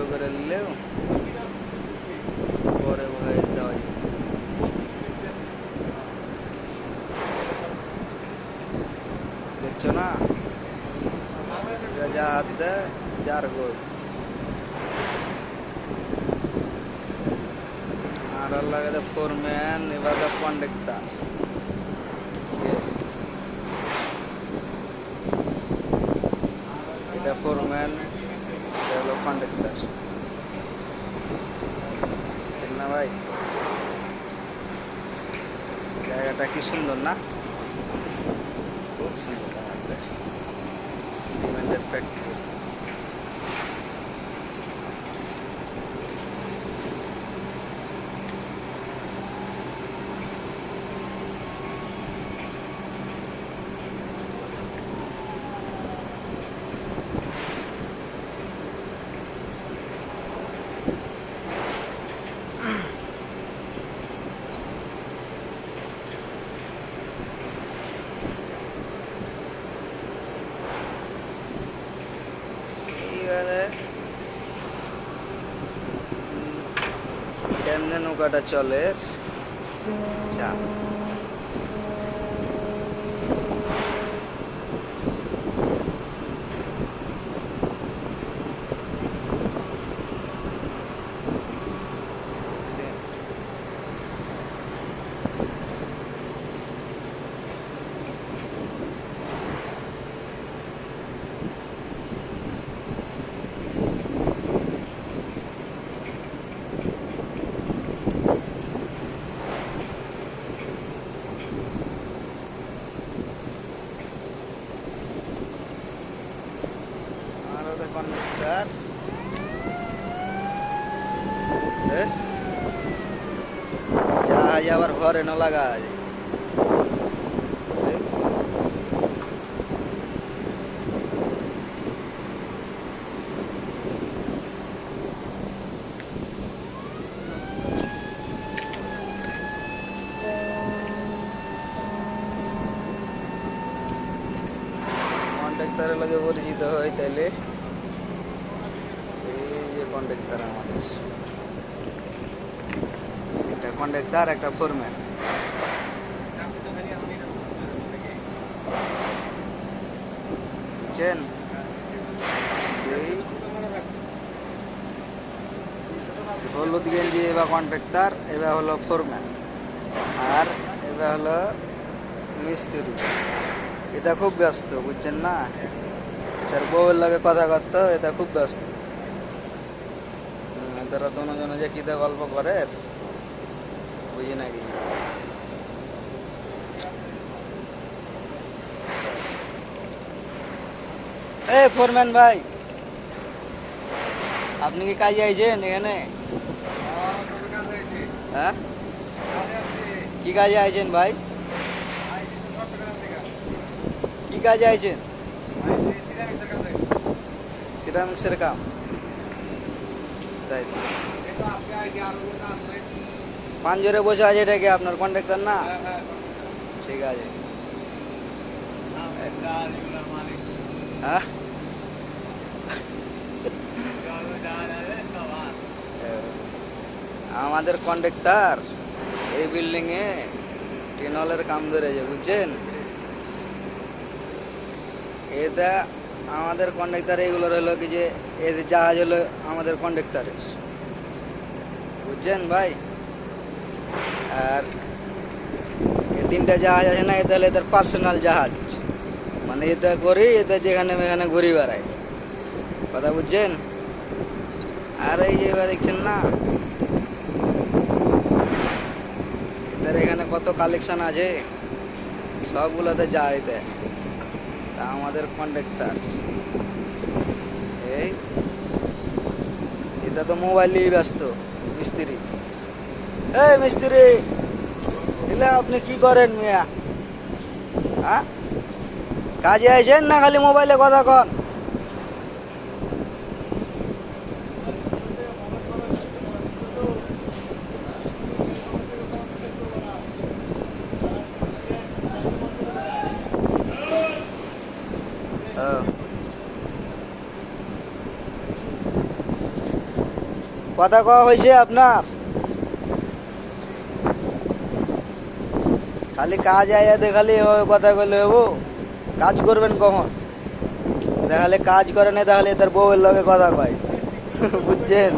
করে নিলেও পরে ভয়েস দেওয়া যায়। দেখছো না যা হাত দেয় যার গোল। আর লাগে ফোরম্যান, এবার কন্ডাক্টর। এটা ফোরম্যান, এটা হলো কন্ডাক্টর। ঠিক না ভাই? জায়গাটা কি সুন্দর না? খুব সুন্দর লাগবে। সিমেন্টের ফ্যাক্টরি। এইবারে কেমনে নৌকাটা চলে চান। কন্ডাক্টর জাহাজ আবার ঘরে ন লাগা আছে। কন্ডাক্টরের লগে পরিচিত হয় তাইলে এই যে কন্ডাক্টর আমাদের একটা কন্ডাক্টর একটা ফোরম্যান। বুঝছেন? হলুদ গেঞ্জি এবার কন্ট্রাক্টর, এবার হলো ফোরম্যান, আর এবার হলো মিস্ত্রি। এটা খুব ব্যস্ত, বুঝছেন না? এটার বউয়ের লাগে কথা করতো, এটা খুব ব্যস্ত। তারা দুজনে যে কিতে গল্প করে বুঝি নাকি। এ ফোরম্যান ভাই, আপনি কি কাজে আইছেন এখানে? হ্যাঁ, কি কাজে আইছেন ভাই? কি কাজে আইছেন? সিরামিক্সের কাম, তাই তো। পাঞ্জরে বসে আছে, এটা কি আপনার কন্ট্রাক্টর না? ঠিক আছে। হ্যাঁ, আমাদের কন্ট্রাক্টর এই বিল্ডিং এ টিনলের কাম ধরেছে, বুঝছেন? এটা আমাদের কন্ট্রাক্টর এগুলোর হলো কি যে এর জাহাজ হলো আমাদের কন্ট্রাক্টরের, বুঝছেন ভাই? আর এই তিনটা জাহাজ আছে না, এটা হলো এদের পার্সোনাল জাহাজ। মানে এটা করি, এটা যেখানে মেখানে ঘুরি বেড়ায়, কথা বুঝছেন? আর এই যে দেখছেন না, এদের এখানে কত কালেকশন আছে, সবগুলোতে জাহাজ দেয়। তা আমাদের কন্ট্রাক্টর এই এটা তো মোবাইল নিয়ে ব্যস্ত। মিস্ত্রি, এই মিস্ত্রি, এলে আপনি কি করেন মিয়া? হ্যাঁ, কাজে আইছেন না খালি মোবাইলে কথা কন? কথা কওয়া হয়েছে আপনার? খালি কাজ আয়া দেখালি এভাবে কথা বলে হবো? কাজ করবেন কখন? দেখালে কাজ করে না, তাহলে তার বউয়ের লগে কথা কয়। বুঝছেন?